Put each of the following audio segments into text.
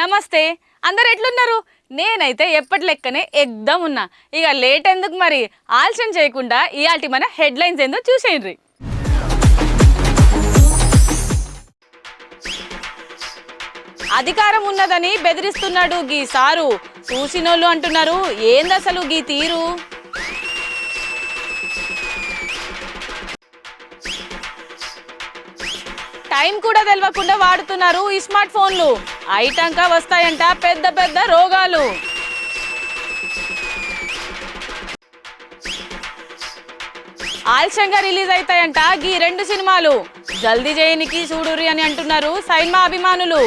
నమస్తే అందరు ఎట్లున్నారు? నేనైతే ఎప్పటి లెక్కనే ఎగ్దమ్ ఉన్నా. ఇక లేట్ ఎందుకు మరి, ఆలస్యం చేయకుండా ఇయాల్టి మన హెడ్లైన్స్ ఏందో చూసేయండి. అధికారం ఉన్నదని బెదిరిస్తున్నాడు గీ సారు. చూసినోళ్ళు అంటున్నారు ఏందసలు గీ తీరు. టైం కూడా తెలియకుండా వాడుతున్నారు ఈ స్మార్ట్ ఫోన్లు. ఐటంకా వస్తాయంట పెద్ద పెద్ద రోగాలు. ఆలస్యంగా రిలీజ్ అవుతాయంట గీ 2 సినిమాలు. జల్దీ చేయనికి చూడురి అని అంటున్నారు సైన్మా అభిమానులు.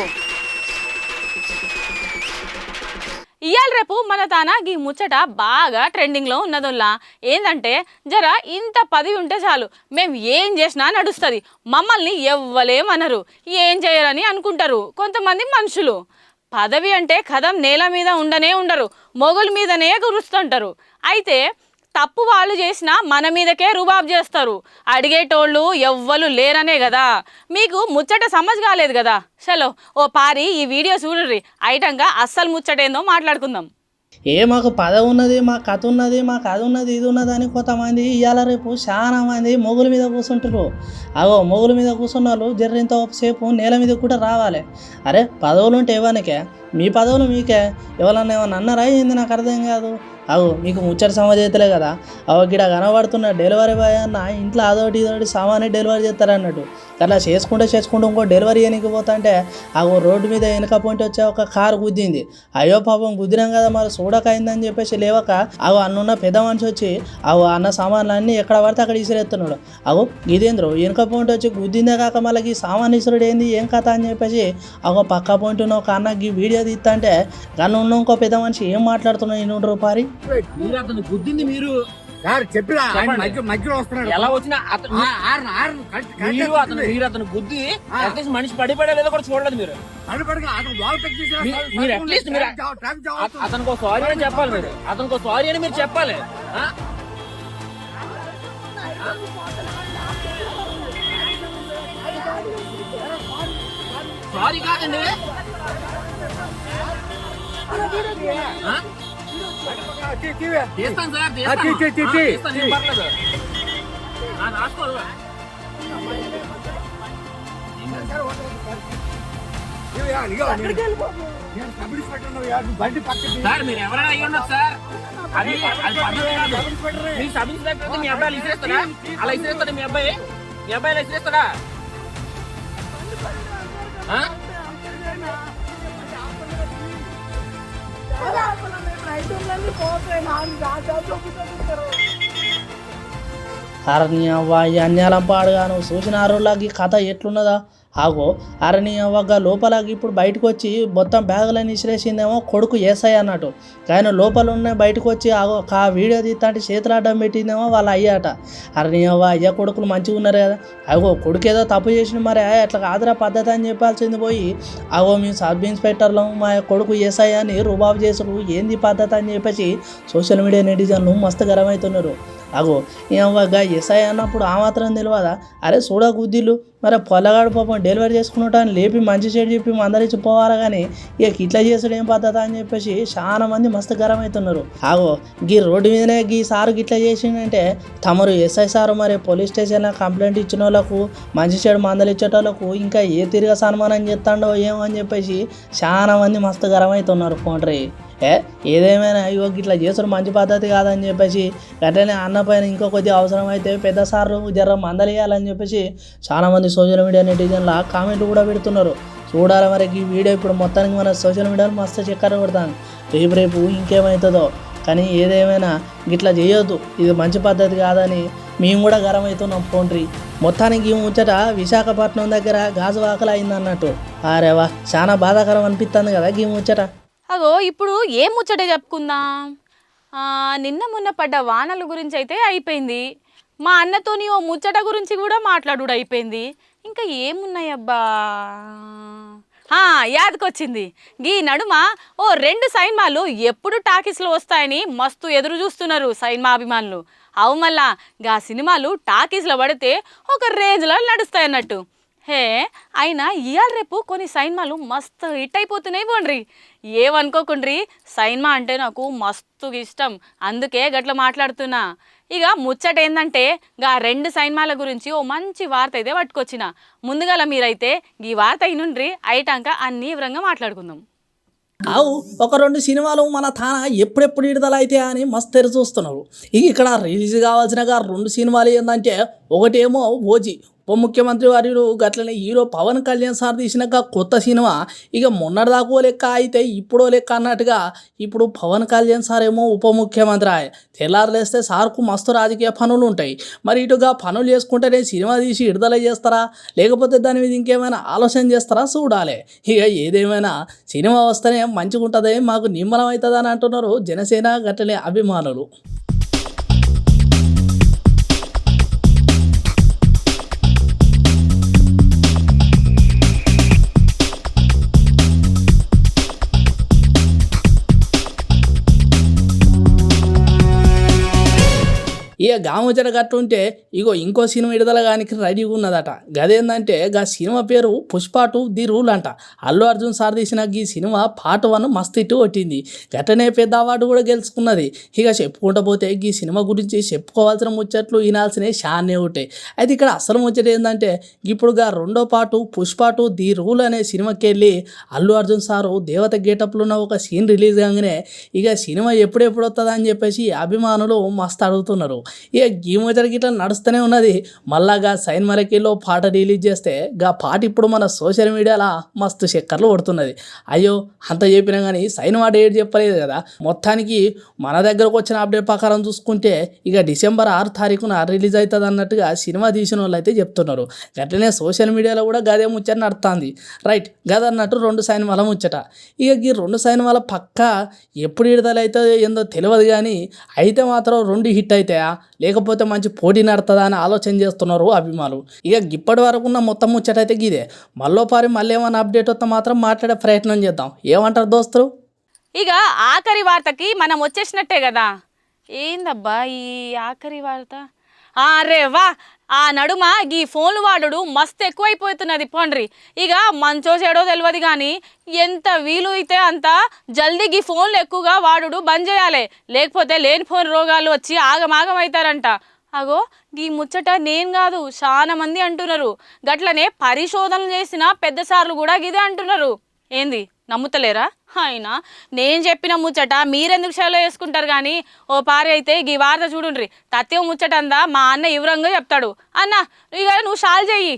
ఇయాల రేపు మన తానా గీ ముచ్చట బాగా ట్రెండింగ్లో ఉన్నదోల్లా. ఏంటంటే జర ఇంత పదవి ఉంటే చాలు, మేము ఏం చేసినా నడుస్తుంది, మమ్మల్ని ఎవ్వలేమనరు, ఏం చేయరని అనుకుంటారు కొంతమంది మనుషులు. పదవి అంటే కదం నేల మీద ఉండరు, మొగుల మీదనే కురుస్తుంటారు. అయితే తప్పు వాళ్ళు చేసినా మన మీదకే రుబాబ్ చేస్తారు. అడిగేటోళ్ళు ఎవ్వరు లేరనే కదా. మీకు ముచ్చట సమజ్ కాలేదు కదా, చలో ఓ పారి ఈ వీడియో చూడుర్రి, ఐటంగా అస్సలు ముచ్చటేందో మాట్లాడుకుందాం. మాకు పదవి ఉన్నది, మా కథ ఉన్నది, మాకు అది ఉన్నది ఇది ఉన్నది అని కొంతమంది ఇవాళ రేపు చాలా మంది మొగుల మీద కూర్చుంటారు. మొగుల మీద కూర్చున్న వాళ్ళు జర్రింత సేపు నేల మీద కూడా రావాలి. అరే పదవులు ఉంటే ఇవ్వనికే, మీ పదవులు మీకే, ఎవరన్నా ఏమన్నా అన్నారా ఏంది నాకు అర్థం కాదు. మీకు ముచ్చట సమజైతలే కదా. గిడ కనబడుతున్న డెలివరీ బాయ్ అన్న ఇంట్లో అదొకటి ఇదొకటి సామాన్య డెలివరీ చేస్తారన్నట్టు. అట్లా చేసుకుంటూ ఇంకో డెలివరీ వెనక్కి పోతుంటే రోడ్డు మీద వెనక పొంటి వచ్చే ఒక కారు గుద్దింది. అయ్యో పాపం గుద్దినాం కదా మరి చూడకైందని చెప్పేసి లేవక అన్నున్న పెద్ద మనిషి వచ్చి అన్న సామాన్లు అన్నీ ఎక్కడ పడితే అక్కడ ఇసిరెత్తున్నాడు. ఇదేంద్రు వెనక పొంటి వచ్చి గుద్దిందే కాక మళ్ళీ ఈ సామాన్ ఇసురుడు ఏంది ఏం కథ అని చెప్పేసి పక్క పొంటి ఉన్న ఒక అన్న ఈ వీడియో తీస్తంటే గన్ను ఉన్న ఇంకో పెద్ద మనిషి ఏం మాట్లాడుతున్నాడు ఇన్ని రూపాయి. గుద్దింది మీరు మధ్యలో వస్తున్నాడు. ఎలా వచ్చినా అతను గుద్ది అట్లీస్ట్ మనిషి పడిపడలేదో కూడా చూడలేదు మీరు. మీరు అట్లీస్ట్ మీరు అతనికి సారీ అని చెప్పాలి. మీరు అతనికి సారీ అని మీరు చెప్పాలి. సారీ కాదండి, మీరు ఎవరైనా అయ్యి ఉండదు సార్. అది మీ సబ్ ఇన్స్పెక్టర్ మీ అబ్బాయి ఇసిరేస్తాడా? అలా ఇసిరేస్తాడా మీ అబ్బాయి? మీ అబ్బాయి అలా ఇసిరేస్తాడా? అరణి అవ్వ ఈ అన్యాలం పాడుగాను చూసిన ఆరోళ్ళకి కథ ఎట్లున్నదా. అరణి అవ్వగా లోపలకి ఇప్పుడు బయటకు వచ్చి మొత్తం బ్యాగులని ఇసిరేసిందేమో కొడుకు ఏసై అన్నట్టు. కానీ లోపల ఉన్న బయటకు వచ్చి ఆ వీడియో తీస్తాంటే చేతులు అడ్డం పెట్టిందేమో వాళ్ళ అయ్యాట. అరణి అవ్వ అయ్య కొడుకులు మంచిగా ఉన్నారు కదా. కొడుకు ఏదో తప్పు చేసిన మరి అట్లా కాదురా పద్ధతి అని చెప్పాల్సింది పోయి మేము సబ్ ఇన్స్పెక్టర్లో మా కొడుకు ఏసై అని రుబాబు చేసుడు ఏంది పద్ధతి అని చెప్పేసి సోషల్ మీడియా నెటిజన్లు మస్తు గరమవుతున్నారు. ఏమవ్వగా ఎస్ఐ అన్నప్పుడు ఆ మాత్రం తెలియదా? అరే చూడ గుద్దిలు మరి పొల్లగాడు పాపం డెలివరీ చేసుకున్నట్టు లేపి మంచి చెడు చెప్పి మందరించి పోవాలి, కానీ ఇట్లా చేసుడు ఏం పద్ధతి అని చెప్పేసి చాలా మంది మస్తు గరం అవుతున్నారు. గీ రోడ్డు మీదనే గీ సారు గిట్లా చేసిందంటే తమరు ఎస్ఐ సారు మరి పోలీస్ స్టేషన్లో కంప్లైంట్ ఇచ్చిన వాళ్ళకు మంచి చెడు మందలు ఇచ్చేటోళ్ళకు ఇంకా ఏ తిరిగా సన్మానం చేస్తాడో ఏమో అని చెప్పేసి చాలా మంది మస్తు గరం అవుతున్నారు. పోండ్రి ఏదేమైనా ఇట్లా చేసుడు మంచి పద్ధతి కాదని చెప్పేసి అట్లనే అన్న పైన ఇంకో కొద్దిగా అవసరం అయితే పెద్ద సార్లు జర మందలియాలని చెప్పేసి చాలామంది సోషల్ మీడియా నెటిజన్ల కామెంట్లు కూడా పెడుతున్నారు. చూడాలి మరి ఈ వీడియో ఇప్పుడు మొత్తానికి మన సోషల్ మీడియాలో మస్తు చక్కర కొడతాను. రేపు ఇంకేమవుతుందో, కానీ ఏదేమైనా గిట్లా చేయొద్దు, ఇది మంచి పద్ధతి కాదని మేము కూడా గరం అవుతున్నాం. పోండ్రి మొత్తానికి ఈ ముచ్చట విశాఖపట్నం దగ్గర గాజువాకలు అయింది అన్నట్టు. అరేవా చాలా బాధాకరం అనిపిస్తుంది కదా ఈ ముచ్చట. ఇప్పుడు ఏం ముచ్చటే చెప్పుకుందాం. నిన్న మొన్న పడ్డ వానల గురించి అయితే అయిపోయింది. మా అన్నతోని ఓ ముచ్చట గురించి కూడా మాట్లాడు అయిపోయింది. ఇంకా ఏమున్నాయబ్బా, యాదకొచ్చింది. గీ నడుమ ఓ 2 సినిమాలు ఎప్పుడు టాకీస్లో వస్తాయని మస్తు ఎదురు చూస్తున్నారు సైన్మా అభిమానులు. మళ్ళా గా సినిమాలు టాకీస్లో పడితే ఒక రేంజ్లో నడుస్తాయి అన్నట్టు. హే అయినా ఇవాళ రేపు కొన్ని సైన్మాలు మస్తు హిట్ అయిపోతున్నాయి పోండ్రి. ఏమనుకోకుండ్రి, సైన్మా అంటే నాకు మస్తు ఇష్టం, అందుకే గట్ల మాట్లాడుతున్నా. ఇక ముచ్చట ఏంటంటే గా 2 సైన్మాల గురించి ఓ మంచి వార్త అయితే పట్టుకొచ్చిన. ముందుగాల మీరైతే ఈ వార్త అయినుండ్రి, అయిటాక అన్ని వివరంగా మాట్లాడుకుందాం. అవు ఒక 2 సినిమాలు మన తాన ఎప్పుడెప్పుడు విడుదల అయితే అని మస్తు తెరి చూస్తున్నారు. ఇక ఇక్కడ రిలీజ్ కావాల్సిన 2 సినిమాలు ఏంటంటే ఒకటేమో ఓజీ ఉప ముఖ్యమంత్రి వారు గట్లనే హీరో పవన్ కళ్యాణ్ సార్ తీసిన కొత్త సినిమా. ఇక మొన్నటిదాకో లెక్క అయితే ఇప్పుడో లెక్క అన్నట్టుగా ఇప్పుడు పవన్ కళ్యాణ్ సార్ ఏమో ఉప ముఖ్యమంత్రి తెల్లారులేస్తే సార్కు మస్తు రాజకీయ పనులు ఉంటాయి. మరి ఇటుగా పనులు చేసుకుంటేనే సినిమా తీసి విడుదల చేస్తారా లేకపోతే దాని మీద ఇంకేమైనా ఆలోచన చేస్తారా చూడాలి. ఇక ఏదేమైనా సినిమా వస్తేనే మంచిగా ఉంటుంది, మాకు నిమ్మలం అవుతుంది అని అంటున్నారు జనసేన గట్లనే అభిమానులు. ఇక గాముచట గట్టుంటే ఇగో ఇంకో సినిమా విడుదల గానికి రెడీగా ఉన్నదట. గదేందంటే సినిమా పేరు పుష్ప 2 ది రూల్ అంట. అల్లు అర్జున్ సార్ తీసిన ఈ సినిమా పార్ట్ 1 మస్తు ఇటు కొట్టింది, గట్టనే పెద్ద అవార్డు కూడా గెలుచుకున్నది. ఇక చెప్పుకుంటూ పోతే ఈ సినిమా గురించి చెప్పుకోవాల్సిన ముచ్చట్లు వినాల్సినవి చాలానే ఉంటాయి. అయితే ఇక్కడ అసలు ముచ్చట ఏంటంటే ఇప్పుడు రెండో పార్టు పుష్ప 2 ది రూల్ అనే సినిమాకి వెళ్ళి అల్లు అర్జున్ సారు దేవత గేటప్లో ఉన్న ఒక సీన్ రిలీజ్ కాగానే ఇక సినిమా ఎప్పుడెప్పుడు వస్తుందా అని చెప్పేసి అభిమానులు మస్తు అడుగుతున్నారు. ఇక ఈ ముచ్చటకి ఇట్లా నడుస్తూనే ఉన్నది. మళ్ళా సైన్మాలకిలో పాట రిలీజ్ చేస్తే పాట ఇప్పుడు మన సోషల్ మీడియాలో మస్తు చక్కర్లు కొడుతున్నది. అయ్యో అంత చెప్పినా కానీ సైన్మా డేట్ చెప్పలేదు కదా. మొత్తానికి మన దగ్గరకు వచ్చిన అప్డేట్ ప్రకారం చూసుకుంటే ఇక డిసెంబర్ 6 తారీఖున రిలీజ్ అవుతుంది అన్నట్టుగా సినిమా తీసిన వాళ్ళు అయితే చెప్తున్నారు. గట్లనే సోషల్ మీడియాలో కూడా గదే ముచ్చట నడుస్తుంది. రైట్ గదన్నట్టు 2 సైన్మాల ముచ్చట. ఇక ఈ 2 సైన్మాల పక్కా ఎప్పుడు విడుదల అవుతుందో ఏందో తెలియదు, కానీ అయితే మాత్రం 2 హిట్ అవుతాయా లేకపోతే మంచి పోటీ నడుతుందా అని ఆలోచన చేస్తున్నారు అభిమానులు. ఇక ఇప్పటి వరకు ఉన్న మొత్తం ముచ్చట అయితే ఇదే. మళ్ళీ ఏమైనా అప్డేట్ వస్తే మాత్రం మాట్లాడే ప్రయత్నం చేద్దాం. ఏమంటారు దోస్తులు? ఇక ఆఖరి వార్తకి మనం వచ్చేసినట్టే కదా. ఏందబ్బా ఈ ఆఖరి వార్త? అరే వా, ఆ నడుమ ఈ ఫోన్లు వాడుడు మస్తు ఎక్కువైపోతున్నది పోండ్రి. ఇక మంచో చెడో తెలియదు, కానీ ఎంత వీలు అయితే అంత జల్దీ ఈ ఫోన్లు ఎక్కువగా వాడుడు బంద్ చేయాలి, లేకపోతే లేనిపోని రోగాలు వచ్చి ఆగమాగం అవుతారంట. అగో ఈ ముచ్చట నేను కాదు, చాలా మంది అంటున్నారు. గట్లనే పరిశోధనలు చేసిన పెద్ద సార్లు కూడా ఇదే అంటున్నారు. ఏంది నమ్ముతలేరా? అయినా నేను చెప్పిన ముచ్చట మీరెందుకు షేలో వేసుకుంటారు, కానీ ఓ పారి అయితే ఈ వార్త చూడుండ్రి. తత్వ ముచ్చట అందా మా అన్న వివరంగా చెప్తాడు. అన్న ఇక నువ్వు షాల్ చెయ్యి.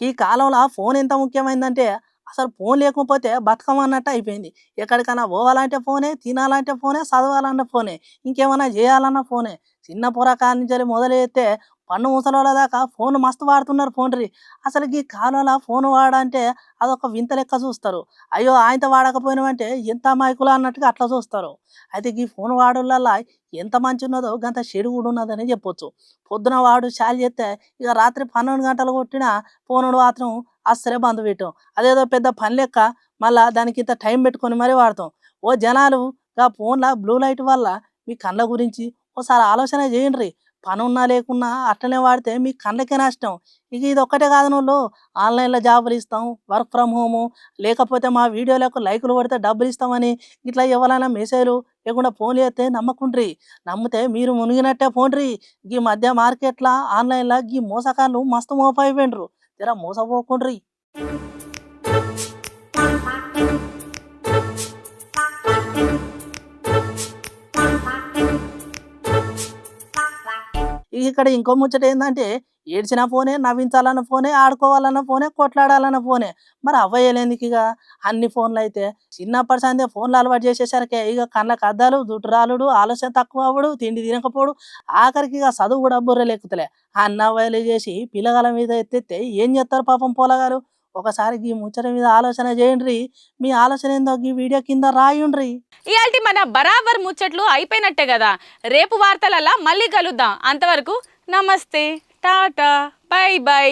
ఈ కాలంలో ఫోన్ ఎంత ముఖ్యమైందంటే అసలు ఫోన్ లేకపోతే బతకమన్నట్టు అయిపోయింది. ఎక్కడికైనా పోవాలంటే ఫోనే, తినాలంటే ఫోనే, చదవాలన్న ఫోనే, ఇంకేమైనా చేయాలన్న ఫోనే. చిన్న పొరకాల నుంచి మొదలైతే పన్ను ముసలోళ్ళ దాకా ఫోన్ మస్తు వాడుతున్నారు ఫోన్రి. అసలు ఈ కాలంలో ఫోన్ వాడంటే అదొక వింత లెక్క చూస్తారు. అయ్యో ఆయనతో వాడకపోయినామంటే ఎంత అమాయకులు అన్నట్టుగా అట్లా చూస్తారు. అయితే ఈ ఫోన్ వాడులలో ఎంత మంచి ఉన్నదో గంత చెడు కూడా ఉన్నదని చెప్పొచ్చు. పొద్దున వాడు చాలు చేస్తే ఇక రాత్రి 12 గంటలు కొట్టిన ఫోనుడు మాత్రం అస్సలే బంద్ పెట్టాం. అదేదో పెద్ద పని లెక్క మళ్ళీ దానికి ఇంత టైం పెట్టుకొని మరీ వాడతాం. ఓ జనాలు ఫోన్లో బ్లూ లైట్ వల్ల మీ కళ్ళ గురించి ఒకసారి ఆలోచన చేయండి. పని ఉన్నా లేకున్నా అట్లనే వాడితే మీ కళ్ళకే నష్టం. ఇక ఇది ఒక్కటే కాదు, నువ్వు ఆన్లైన్లో జాబులు ఇస్తాం, వర్క్ ఫ్రమ్ హోము, లేకపోతే మా వీడియోలకు లైకులు పడితే డబ్బులు ఇస్తామని ఇట్లా ఎవరైనా మెసేజ్లు లేకుండా ఫోన్లు చేస్తే నమ్మకుండ్రి. నమ్మితే మీరు మునిగినట్టే పోండ్రి. ఈ మధ్య మార్కెట్లో ఆన్లైన్లో ఈ మోసకాళ్ళు మస్తు మోపైపోయిండ్రు. జర మోసపోకుండ్రి. ఇక్కడ ఇంకో ముచ్చట ఏంటంటే ఏడ్చిన ఫోనే, నవ్వించాలన్న ఫోనే, ఆడుకోవాలన్న ఫోనే, కొట్లాడాలన్న ఫోనే. మరి అవ్వయ్యలేందుకు ఇక అన్ని ఫోన్లు అయితే చిన్నప్పటి సందే ఫోన్లు అలవాటు చేసేసరికి ఇక కళ్ళకు అద్దాలు, జుట్టు రాలుడు, ఆలోచన తక్కువ అవ్వడు, తిండి తినకపోడు, ఆఖరికి ఇక చదువు కూడా బుర్రలెక్కుతలే. అన్నవ్వలు చేసి పిల్లగాల మీద ఎత్తితే ఏం చేస్తారు పాపం పొలగారు. ఒకసారి ఈ ముచ్చట మీద ఆలోచన చేయండి. మీ ఆలోచన ఏందో ఈ వీడియో కింద రాయుండ్రి. ఇయాల్టి మన బరాబర్ ముచ్చట్లు అయిపోయినట్టే కదా. రేపు వార్తలలా మళ్ళీ కలుద్దాం. అంతవరకు నమస్తే, టాటా, బై బై.